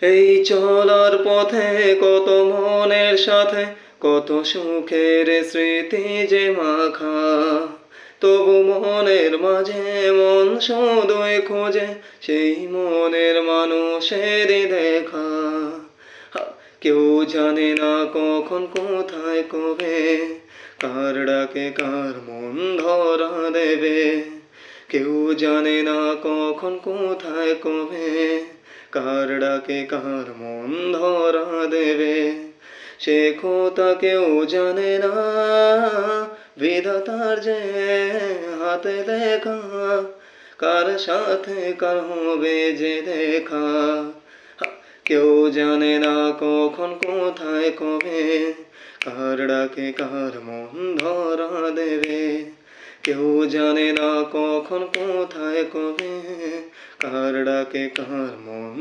এই চলার পথে কত মনের সাথে কত সুখের স্মৃতি যে মাখা, তবু মনের মাঝে মন শুধুই খোঁজে সেই মনের মানুষের দেখা। কেউ জানে না কখন কোথায় কবে কার ডাকে কার মন ধরা দেবে। কেউ জানে না কখন কোথায় কবে কার ডাকে কার মন ধরা দেবে। সে কথা কেউ জানে না, বিধাতার যে হাতে লেখা কার সাথে কার হবে যে দেখা। কেউ জানে না কখন কোথায় কবে কার ডাকে কার মন ধরা দেবে। কেউ জানে না কখন কোথায় কবে কার ডাকে কার মন